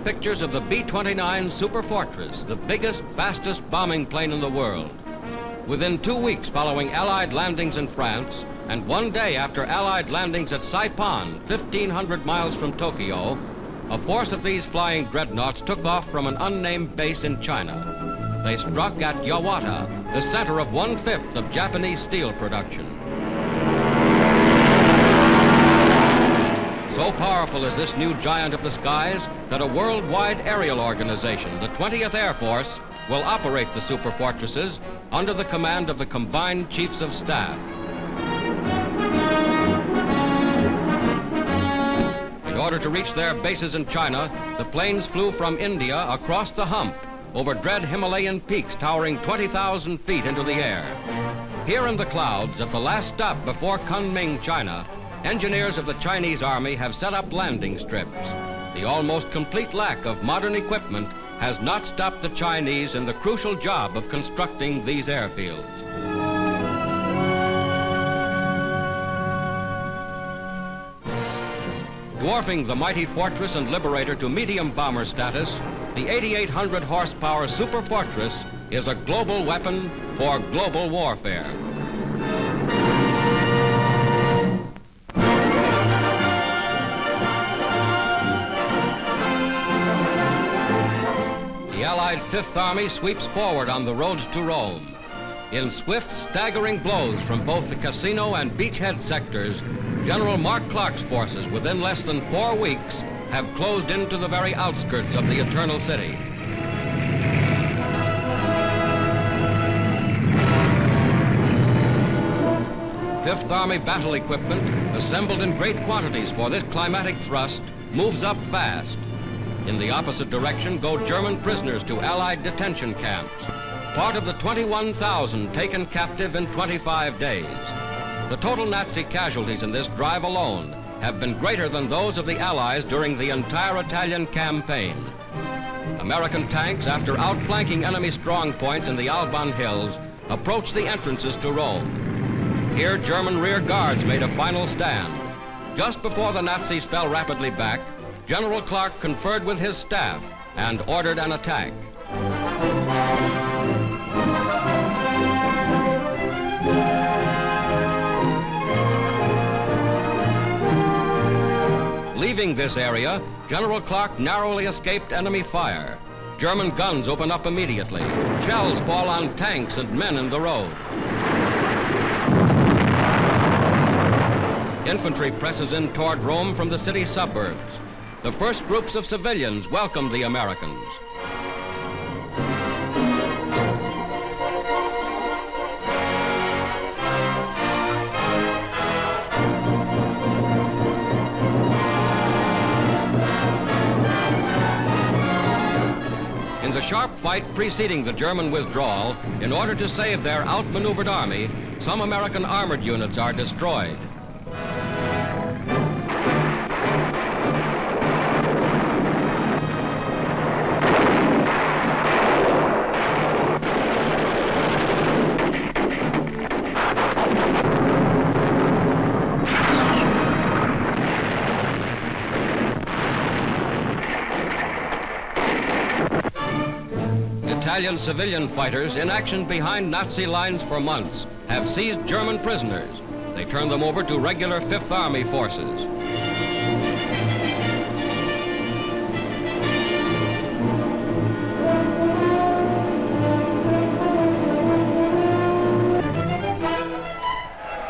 pictures of the B-29 Superfortress, the biggest, fastest bombing plane in the world. Within 2 weeks following Allied landings in France, and 1 day after Allied landings at Saipan, 1,500 miles from Tokyo, a force of these flying dreadnoughts took off from an unnamed base in China. They struck at Yawata, the center of 1/5 of Japanese steel production. So powerful is this new giant of the skies that a worldwide aerial organization, the 20th Air Force, will operate the superfortresses under the command of the Combined Chiefs of Staff. In order to reach their bases in China, the planes flew from India across the hump over dread Himalayan peaks towering 20,000 feet into the air. Here in the clouds, at the last stop before Kunming, China, engineers of the Chinese Army have set up landing strips. The almost complete lack of modern equipment has not stopped the Chinese in the crucial job of constructing these airfields. Dwarfing the mighty Fortress and Liberator to medium bomber status, the 8,800 horsepower Superfortress is a global weapon for global warfare. The Allied Fifth Army sweeps forward on the roads to Rome. In swift, staggering blows from both the casino and beachhead sectors, General Mark Clark's forces, within less than 4 weeks, have closed into the very outskirts of the Eternal City. Fifth Army battle equipment, assembled in great quantities for this climatic thrust, moves up fast. In the opposite direction go German prisoners to Allied detention camps, part of the 21,000 taken captive in 25 days. The total Nazi casualties in this drive alone have been greater than those of the Allies during the entire Italian campaign. American tanks, after outflanking enemy strong points in the Alban Hills, approached the entrances to Rome. Here, German rear guards made a final stand. Just before the Nazis fell rapidly back, General Clark conferred with his staff and ordered an attack. Leaving this area, General Clark narrowly escaped enemy fire. German guns open up immediately. Shells fall on tanks and men in the road. Infantry presses in toward Rome from the city suburbs. The first groups of civilians welcomed the Americans. In the sharp fight preceding the German withdrawal, in order to save their outmaneuvered army, some American armored units are destroyed. Italian civilian fighters in action behind Nazi lines for months have seized German prisoners. They turn them over to regular Fifth Army forces.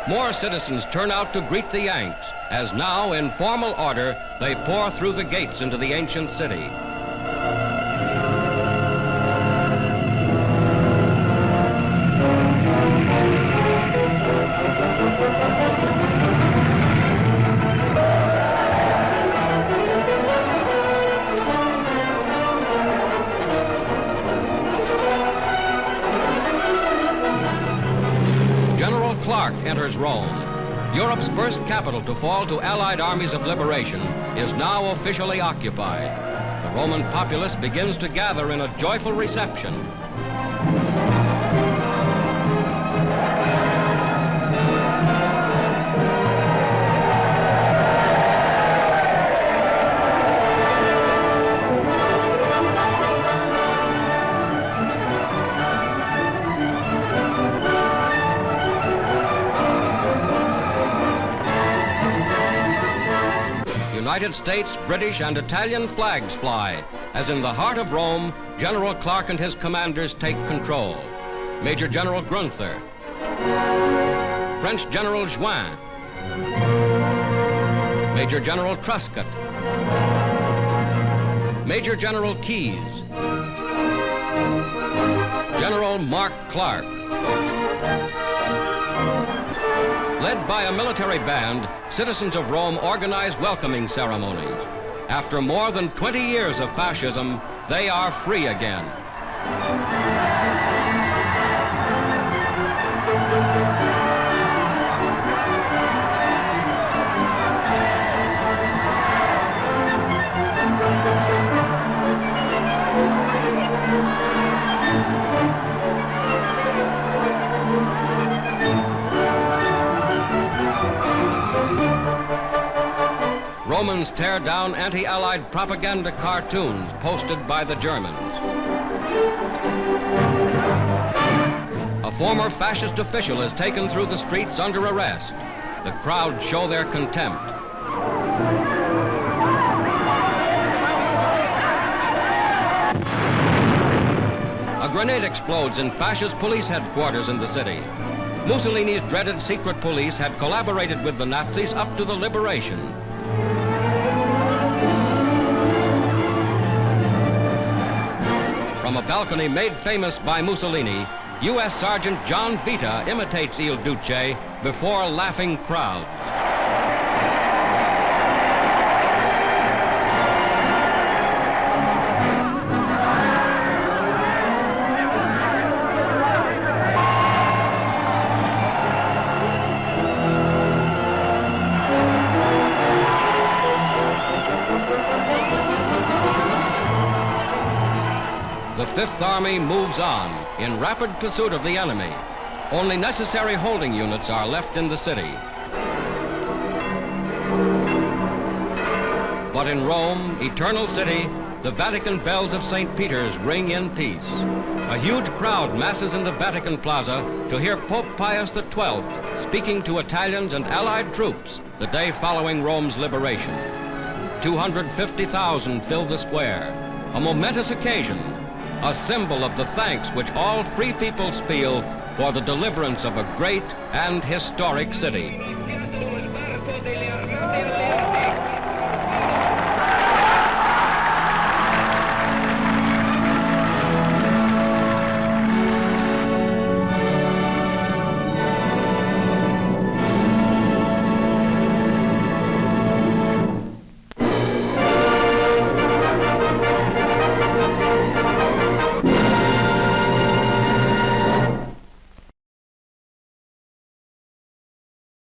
More citizens turn out to greet the Yanks, as now, in formal order, they pour through the gates into the ancient city. General Clark enters Rome. Europe's first capital to fall to Allied armies of liberation is now officially occupied. The Roman populace begins to gather in a joyful reception. United States, British, and Italian flags fly, as in the heart of Rome, General Clark and his commanders take control. Major General Grunther, French General Juin, Major General Truscott, Major General Keyes, General Mark Clark. Led by a military band, citizens of Rome organize welcoming ceremonies. After more than 20 years of fascism, they are free again. Romans tear down anti-Allied propaganda cartoons posted by the Germans. A former fascist official is taken through the streets under arrest. The crowd show their contempt. A grenade explodes in fascist police headquarters in the city. Mussolini's dreaded secret police had collaborated with the Nazis up to the liberation. From a balcony made famous by Mussolini, U.S. Sergeant John Vita imitates Il Duce before laughing crowds. The Fifth Army moves on in rapid pursuit of the enemy. Only necessary holding units are left in the city. But in Rome, eternal city, the Vatican bells of St. Peter's ring in peace. A huge crowd masses in the Vatican Plaza to hear Pope Pius XII speaking to Italians and Allied troops the day following Rome's liberation. 250,000 fill the square, a momentous occasion, a symbol of the thanks which all free peoples feel for the deliverance of a great and historic city.